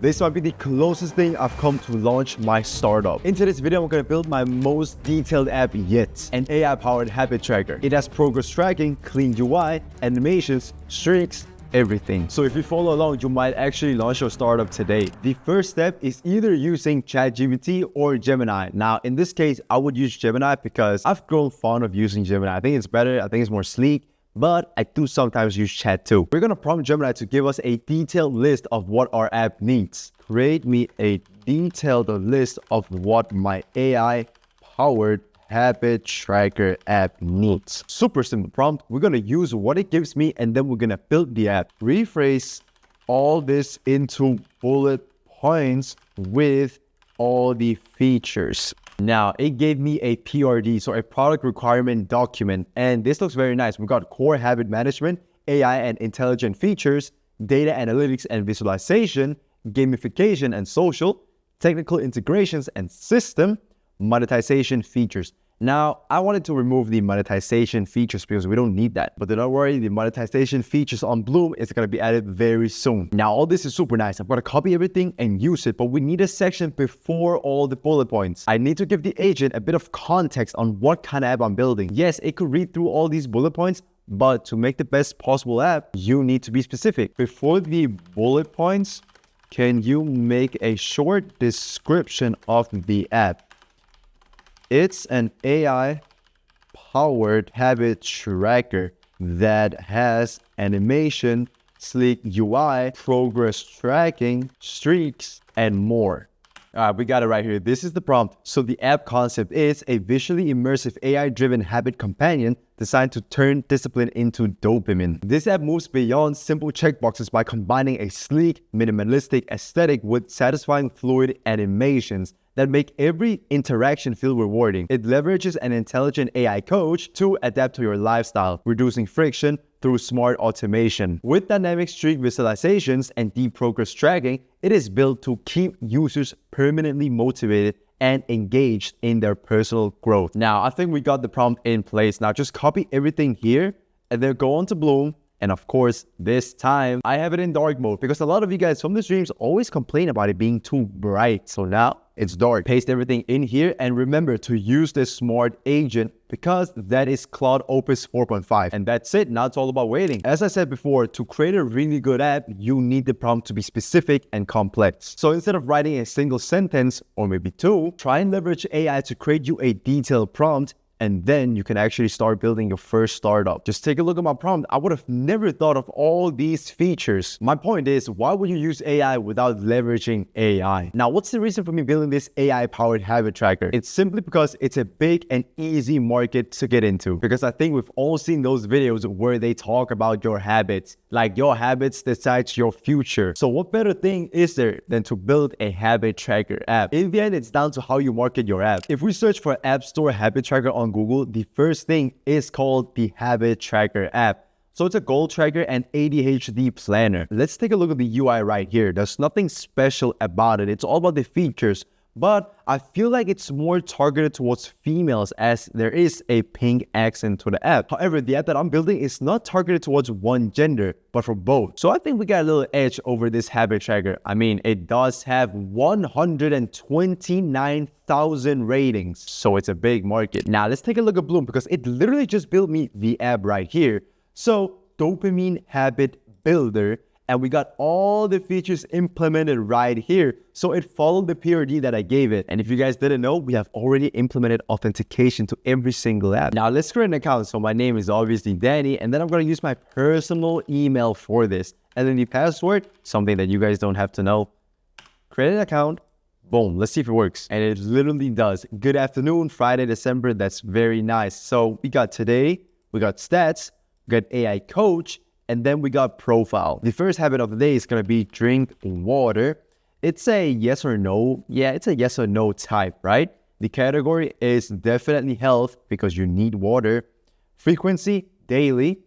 This might be the closest thing I've come to launch my startup. In today's video, I'm gonna build my most detailed app yet, an AI-powered habit tracker. It has progress tracking, clean UI, animations, streaks, everything. So if you follow along, you might actually launch your startup today. The first step is either using ChatGPT or Gemini. Now, in this case, I would use Gemini because I've grown fond of using Gemini. I think it's better, I think it's more sleek, but I do sometimes use chat too. We're gonna prompt Gemini to give us a detailed list of what our app needs. Create me a detailed list of what my AI-powered habit tracker app needs. Super simple prompt. We're gonna use what it gives me and then we're gonna build the app. Rephrase all this into bullet points with all the features. Now, it gave me a PRD, so a product requirement document, and this looks very nice. We've got core habit management, AI and intelligent features, data analytics and visualization, gamification and social, technical integrations and system, monetization features. Now, I wanted to remove the monetization features because we don't need that. But do not worry, the monetization features on Bloom is going to be added very soon. Now, all this is super nice. I'm going to copy everything and use it, but we need a section before all the bullet points. I need to give the agent a bit of context on what kind of app I'm building. Yes, it could read through all these bullet points, but to make the best possible app, you need to be specific. Before the bullet points, can you make a short description of the app? It's an AI-powered habit tracker that has animation, sleek UI, progress tracking, streaks, and more. All right, we got it right here. This is the prompt. So the app concept is a visually immersive AI-driven habit companion designed to turn discipline into dopamine. This app moves beyond simple checkboxes by combining a sleek, minimalistic aesthetic with satisfying fluid animations that make every interaction feel rewarding. It leverages an intelligent AI coach to adapt to your lifestyle, reducing friction through smart automation. With dynamic streak visualizations and deep progress tracking, it is built to keep users permanently motivated and engaged in their personal growth. Now, I think we got the prompt in place. Now, just copy everything here and then go on to Bloom. And of course, this time I have it in dark mode because a lot of you guys from the streams always complain about it being too bright. So now it's dark. Paste everything in here and remember to use this smart agent because that is Claude Opus 4.5. And that's it. Now it's all about waiting. As I said before, to create a really good app, you need the prompt to be specific and complex. So instead of writing a single sentence or maybe two, try and leverage AI to create you a detailed prompt, and then you can actually start building your first startup. Just take a look at my prompt. I would have never thought of all these features. My point is, why would you use AI without leveraging AI? Now, what's the reason for me building this AI-powered habit tracker? It's simply because it's a big and easy market to get into. Because I think we've all seen those videos where they talk about your habits. Like your habits decides your future. So what better thing is there than to build a habit tracker app? In the end, it's down to how you market your app. If we search for App Store habit tracker on Google, the first thing is called the habit tracker app. So it's a goal tracker and ADHD planner. Let's take a look at the UI right here. There's nothing special about it. It's all about the features. But I feel like it's more targeted towards females as there is a pink accent to the app. However, the app that I'm building is not targeted towards one gender, but for both. So I think we got a little edge over this habit tracker. I mean, it does have 129,000 ratings. So it's a big market. Now let's take a look at Bloom because it literally just built me the app right here. So dopamine habit builder. And we got all the features implemented right here. So it followed the PRD that I gave it. And if you guys didn't know, we have already implemented authentication to every single app. Now let's create an account. So my name is obviously Danny. And then I'm going to use my personal email for this. And then the password, something that you guys don't have to know. Create an account. Boom. Let's see if it works. And it literally does. Good afternoon, Friday, December. That's very nice. So we got today, we got stats, we got AI coach, and then we got profile. The first habit of the day is going to be drink water. It's a yes or no. Yeah, it's a yes or no type, right? The category is definitely health because you need water. Frequency, daily.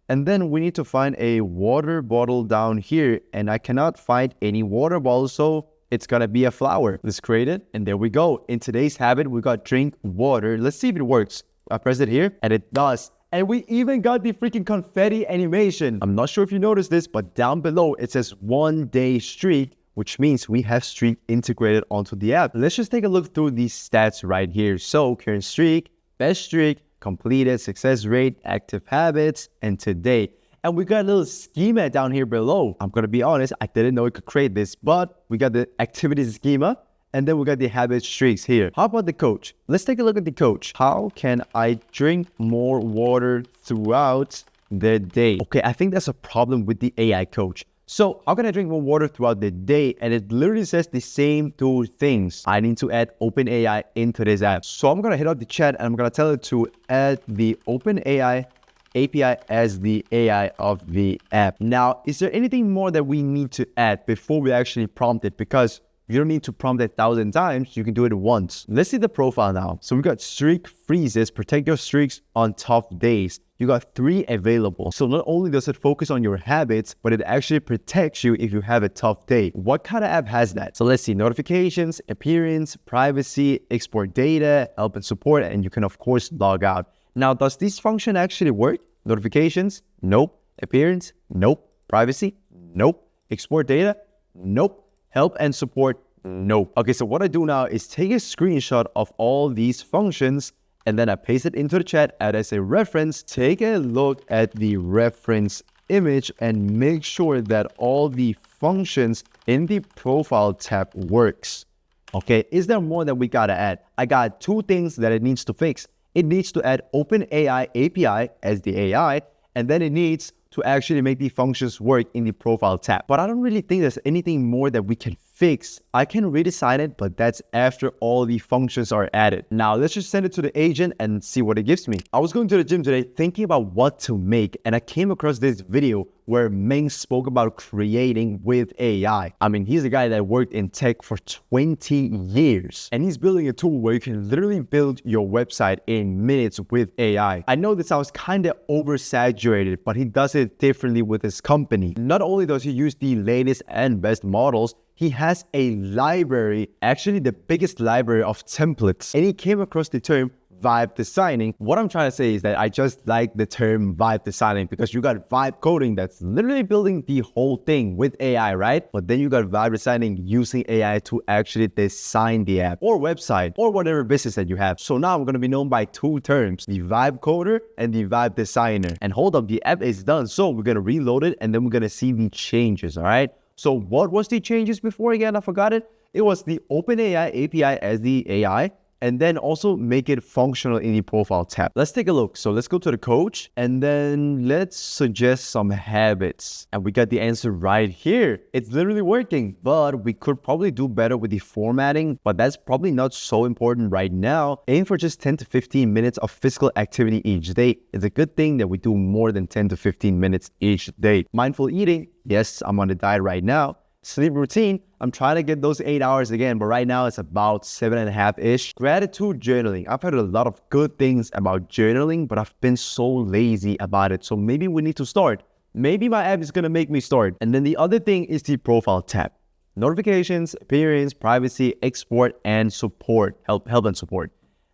And then we need to find a water bottle down here. And I cannot find any water bottle, so it's going to be a flower. Let's create it. And there we go. In today's habit, we got drink water. Let's see if it works. I press it here and it does. And we even got the freaking confetti animation. I'm not sure if you noticed this, but down below it says 1 day streak which means we have streak integrated onto the app. Let's just take a look through these stats right here. So current streak, best streak, completed, success rate, active habits, and today. And we got a little schema down here below. I'm gonna be honest, I didn't know it could create this, but we got the activity schema, and then we got the habit streaks here. How about the coach? Let's take a look at the coach. How can I drink more water throughout the day? Okay, I think that's a problem with the AI coach. So how can I drink more water throughout the day? And it literally says the same two things. I need to add OpenAI into this app. So I'm gonna hit up the chat and I'm gonna tell it to add the OpenAI API as the AI of the app. Now, is there anything more that we need to add before we actually prompt it? Because you don't need to prompt it 1,000 times, you can do it once. Let's see the profile now. So we got streak freezes, protect your streaks on tough days. You got 3 available. So not only does it focus on your habits, but it actually protects you if you have a tough day. What kind of app has that? So let's see, notifications, appearance, privacy, export data, help and support, and you can of course log out. Now, does this function actually work? Notifications? Nope. Appearance? Nope. Privacy? Nope. Export data? Nope. Help and support? Nope. Okay, so what I do now is take a screenshot of all these functions and then I paste it into the chat as a reference. Take a look at the reference image and make sure that all the functions in the profile tab works. Okay, is there more that we gotta add? I got 2 things that it needs to fix. It needs to add OpenAI API as the AI, and then it needs to actually make the functions work in the profile tab. But I don't really think there's anything more that we can fix. I can redesign it, but that's after all the functions are added. Now, let's just send it to the agent and see what it gives me. I was going to the gym today thinking about what to make, and I came across this video where Meng spoke about creating with AI. I mean, he's a guy that worked in tech for 20 years, and he's building a tool where you can literally build your website in minutes with AI. I know this sounds kind of oversaturated, but he does it differently with his company. Not only does he use the latest and best models, he has a library, actually the biggest library of templates, and he came across the term vibe designing. What I'm trying to say is that I just like the term vibe designing because you got vibe coding that's literally building the whole thing with AI, right? But then you got vibe designing using AI to actually design the app or website or whatever business that you have. So now I'm going to be known by 2 terms, the vibe coder and the vibe designer. And hold up, the app is done. So we're going to reload it and then we're going to see the changes, all right? So what was the changes before again? I forgot it. It was the OpenAI API as the AI, and then also make it functional in the profile tab. Let's take a look. So let's go to the coach and then let's suggest some habits. And we got the answer right here. It's literally working, but we could probably do better with the formatting, but that's probably not so important right now. Aim for just 10 to 15 minutes of physical activity each day. It's a good thing that we do more than 10 to 15 minutes each day. Mindful eating. Yes, I'm on a diet right now. Sleep routine, I'm trying to get those 8 hours again, but right now it's about 7.5-ish. Gratitude journaling. I've heard a lot of good things about journaling, but I've been so lazy about it. So maybe we need to start. Maybe my app is gonna make me start. And then the other thing is the profile tab. Notifications, appearance, privacy, export, and support. Help and support.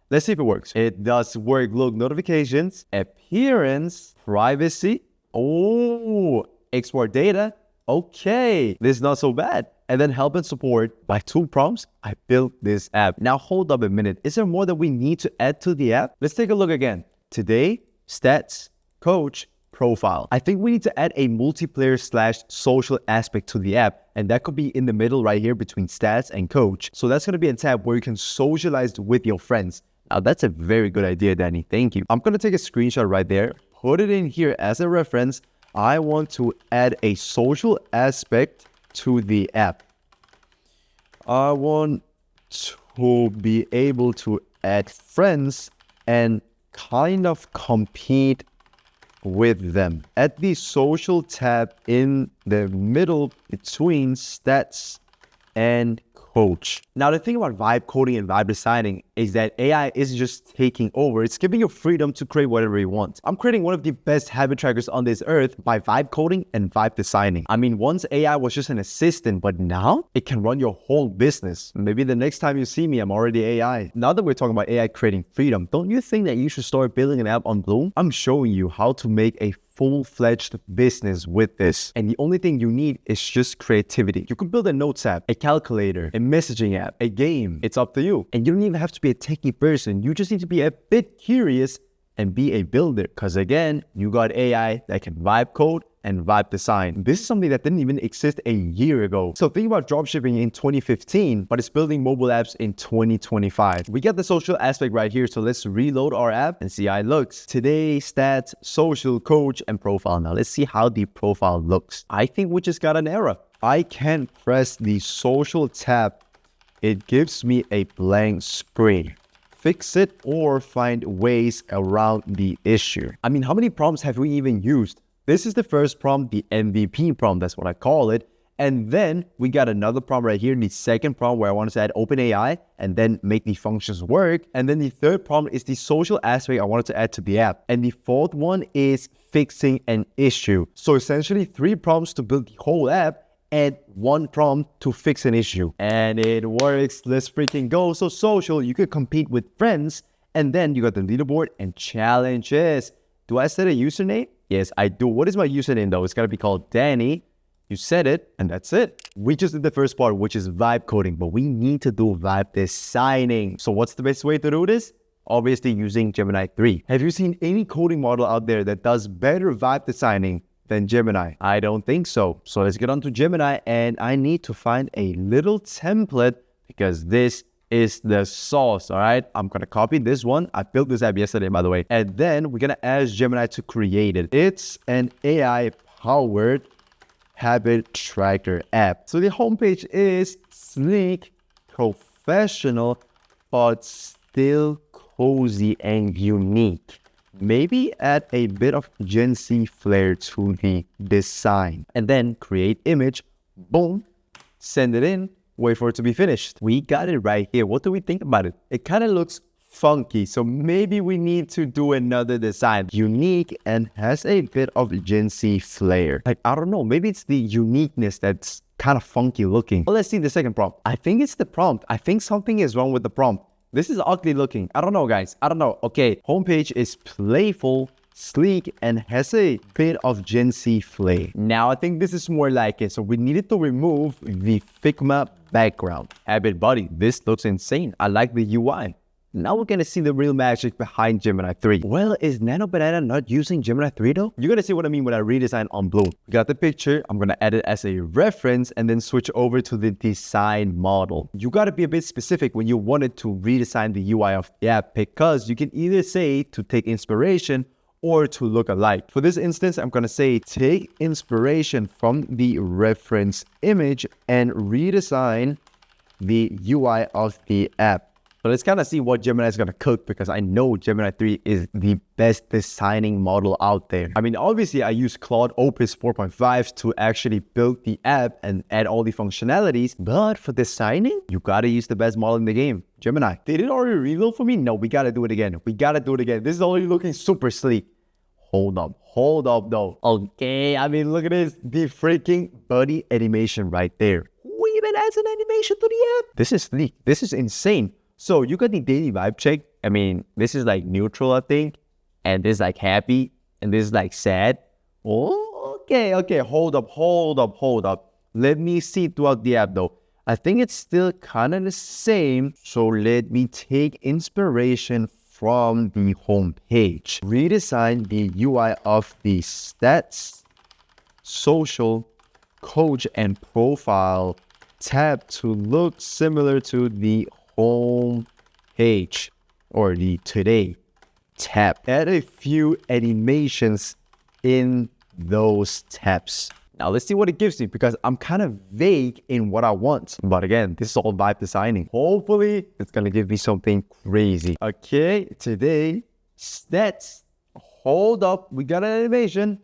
Let's see if it works. It does work. Look, notifications, appearance, privacy. Oh, export data. Okay, this is not so bad. And then help and support. By 2 prompts, I built this app. Now hold up a minute. Is there more that we need to add to the app? Let's take a look again. Today, stats, coach, profile. I think we need to add a multiplayer/social aspect to the app. And that could be in the middle right here between stats and coach. So that's gonna be a tab where you can socialize with your friends. Now that's a very good idea, Danny. Thank you. I'm gonna take a screenshot right there, put it in here as a reference. I want to add a social aspect to the app. I want to be able to add friends and kind of compete with them. At the social tab in the middle between stats and coach. Now, the thing about vibe coding and vibe designing is that AI isn't just taking over. It's giving you freedom to create whatever you want. I'm creating one of the best habit trackers on this earth by vibe coding and vibe designing. I mean, once AI was just an assistant, but now it can run your whole business. Maybe the next time you see me, I'm already AI. Now that we're talking about AI creating freedom, don't you think that you should start building an app on Bloom? I'm showing you how to make a full-fledged business with this. And the only thing you need is just creativity. You can build a notes app, a calculator, a messaging app, a game. It's up to you. And you don't even have to be a techie person. You just need to be a bit curious and be a builder. Because again, you got AI that can vibe code and vibe design. This is something that didn't even exist a year ago. So think about dropshipping in 2015, but it's building mobile apps in 2025. We got the social aspect right here. So let's reload our app and see how it looks. Today, stats, social, coach, and profile. Now let's see how the profile looks. I think we just got an error. I can't press the social tab. It gives me a blank screen. Fix it or find ways around the issue. I mean, how many prompts have we even used? This is the first prompt, the MVP prompt, that's what I call it. And then we got another prompt right here, the second prompt where I wanted to add OpenAI and then make the functions work. And then the third prompt is the social aspect I wanted to add to the app. And the fourth one is fixing an issue. So essentially 3 prompts to build the whole app and 1 prompt to fix an issue. And it works. Let's freaking go. So social, you could compete with friends. And then you got the leaderboard and challenges. Do I set a username? Yes, I do. What is my username though? It's gotta be called Danny. You said it, and that's it. We just did the first part, which is vibe coding, but we need to do vibe designing. So what's the best way to do this? Obviously using Gemini 3. Have you seen any coding model out there that does better vibe designing than Gemini? I don't think so. So let's get on to Gemini, and I need to find a little template because this is the sauce, all right? I'm gonna copy this one. I built this app yesterday, by the way. And then we're gonna ask Gemini to create it. It's an AI-powered habit tracker app. So the homepage is sleek, professional, but still cozy and unique. Maybe add a bit of Gen Z flair to the design. And then create image, boom, send it in, wait for it to be finished. We got it right here. What do we think about it? It kind of looks funky, so maybe we need to do another design. Unique and has a bit of Gen Z flair. Like, I don't know, maybe it's the uniqueness that's kind of funky looking. Well, let's see the second prompt. I think it's the prompt. I think something is wrong with the prompt. This is ugly looking. I don't know, guys. I don't know. Okay, homepage is playful, sleek, and has a bit of Gen Z flair. Now, I think this is more like it. So we needed to remove the Figma background. Habit body. This looks insane. I like the UI. Now we're gonna see the real magic behind Gemini 3. Well, is Nano Banana not using Gemini 3 though? You're gonna see what I mean when I redesign on Bloom. We got the picture. I'm gonna add it as a reference and then switch over to the design model. You gotta be a bit specific when you wanted to redesign the UI of the app because you can either say to take inspiration or to look alike. For this instance, I'm gonna say take inspiration from the reference image and redesign the UI of the app. So let's kind of see what Gemini is going to cook because I know Gemini 3 is the best designing model out there. I mean, obviously I use Claude Opus 4.5 to actually build the app and add all the functionalities. But for designing, you got to use the best model in the game, Gemini. Did it already reload for me? No, we got to do it again. We got to do it again. This is already looking super sleek. Hold up though. Okay, I mean, look at this. The freaking buddy animation right there. Who even adds an animation to the app? This is sleek. This is insane. So you got the daily vibe check. I mean, this is like neutral, I think. And this is like happy. And this is like sad. Oh, okay. Hold up. Let me see throughout the app though. I think it's still kind of the same. So let me take inspiration from the home page. Redesign the UI of the stats, social, coach, and profile tab to look similar to the home page or the today tab. Add a few animations in those tabs. Now let's see what it gives me because I'm kind of vague in what I want. But again, this is all vibe designing. Hopefully it's gonna give me something crazy. Okay, today stats. Hold up, we got an animation.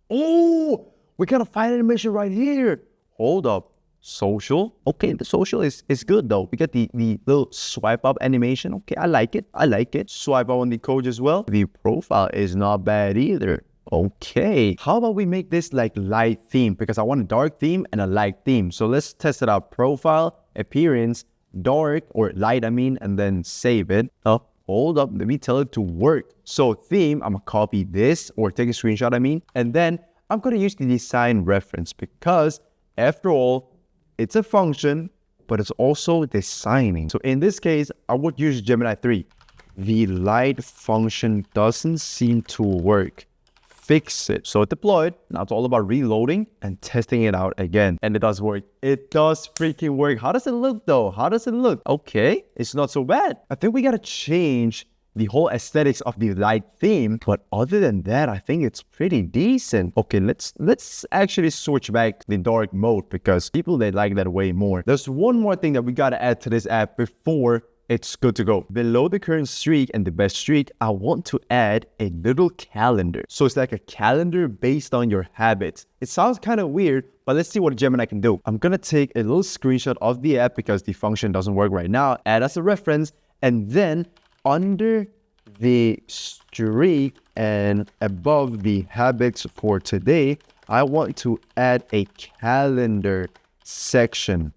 Oh, we got a fine animation right here. Hold up. Social. Okay, the social is good though. We got the little swipe up animation. Okay, I like it. Swipe up on the code as well. The profile is not bad either. Okay, how about we make this like light theme because I want a dark theme and a light theme. So let's test it out. Profile, appearance, dark or light, I mean, and then save it. Oh, Hold up, let me tell it to work. So theme, I'm gonna copy this or take a screenshot, and then I'm gonna use the design reference because after all, it's a function, but it's also designing. So in this case, I would use Gemini 3. The light function doesn't seem to work. Fix it. So deployed. Now it's all about reloading and testing it out again. And it does work. It does freaking work. How does it look though? How does it look? Okay, it's not so bad. I think we gotta change the whole aesthetics of the light theme. But other than that, I think it's pretty decent. Okay, let's actually switch back to the dark mode because people, they like that way more. There's one more thing that we gotta add to this app before it's good to go. Below the current streak and the best streak, I want to add a little calendar. So it's like a calendar based on your habits. It sounds kind of weird, but let's see what Gemini can do. I'm gonna take a little screenshot of the app because the function doesn't work right now, add as a reference, and then under the streak and above the habits for today, I want to add a calendar section.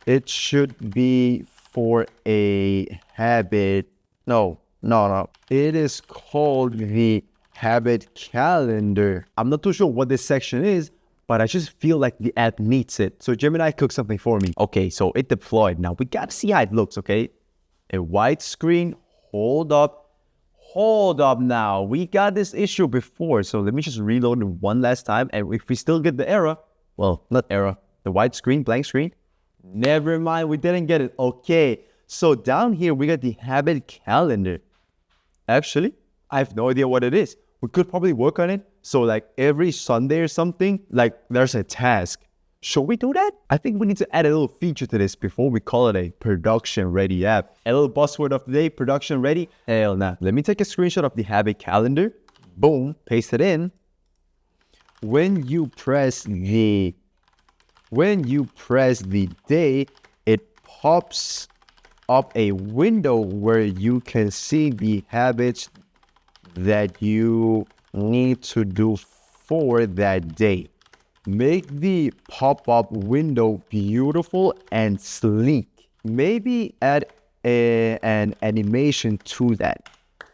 It should be for a habit. No. It is called the habit calendar. I'm not too sure what this section is, but I just feel like the app needs it. So Gemini cooked something for me. Okay, so it deployed. Now we gotta see how it looks, okay? A white screen. Hold up now. We got this issue before. So let me just reload it one last time. And if we still get the error, well, not error, the white screen, blank screen, never mind, we didn't get it. Okay, so down here, we got the habit calendar. Actually, I have no idea what it is. We could probably work on it. So like every Sunday or something, like there's a task. Should we do that? I think we need to add a little feature to this before we call it a production ready app. A little buzzword of the day, production ready. Hell nah. Let me take a screenshot of the habit calendar. Boom, paste it in. When you press the day, it pops up a window where you can see the habits that you need to do for that day. Make the pop-up window beautiful and sleek. Maybe add an animation to that.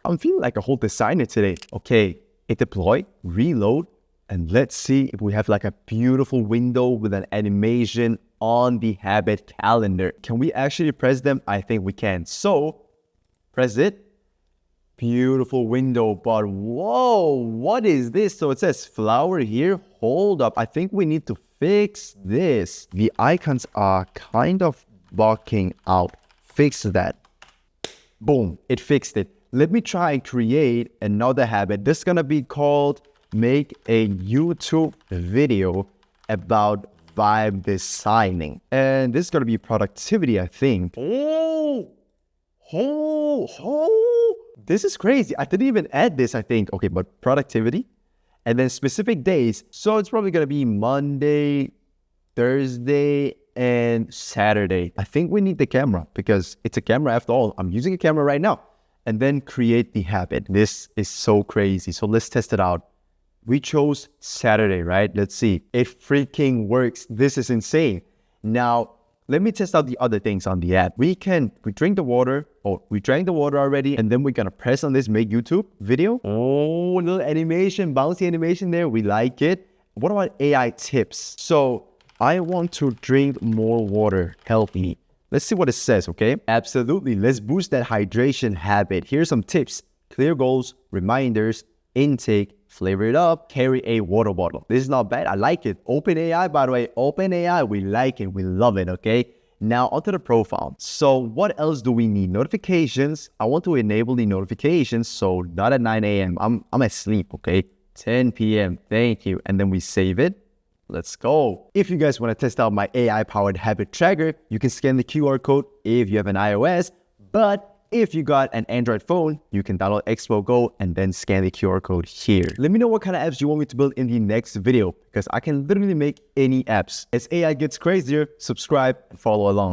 I'm feeling like a whole designer today. Okay, it deployed, reload, and let's see if we have like a beautiful window with an animation on the habit calendar. Can we actually press them? I think we can. So, press it. Beautiful window, but whoa, what is this? So it says flower here. Hold up. I think we need to fix this. The icons are kind of bugging out. Fix that. Boom, it fixed it. Let me try and create another habit. This is gonna be called make a YouTube video about vibe designing. And this is gonna be productivity, I think. This is crazy. I didn't even add this, I think. Okay, but productivity and then specific days. So it's probably gonna be Monday, Thursday, and Saturday. I think we need the camera because it's a camera after all. I'm using a camera right now. And then create the habit. This is so crazy. So let's test it out. We chose Saturday, right? Let's see. It freaking works. This is insane. Now, let me test out the other things on the app. We drink the water. Oh, we drank the water already. And then we're going to press on this make YouTube video. Oh, little animation, bouncy animation there. We like it. What about AI tips? So I want to drink more water. Help me. Let's see what it says, okay? Absolutely. Let's boost that hydration habit. Here's some tips. Clear goals, reminders, intake, flavor it up, carry a water bottle. This is not bad. I like it. OpenAI, by the way, OpenAI, we like it. We love it, okay? Now onto the profile. So what else do we need? Notifications. I want to enable the notifications. So not at 9 a.m. I'm asleep, okay? 10 p.m. Thank you. And then we save it. Let's go. If you guys want to test out my AI-powered habit tracker, you can scan the QR code if you have an iOS. But if you got an Android phone, you can download Expo Go and then scan the QR code here. Let me know what kind of apps you want me to build in the next video because I can literally make any apps. As AI gets crazier, subscribe and follow along.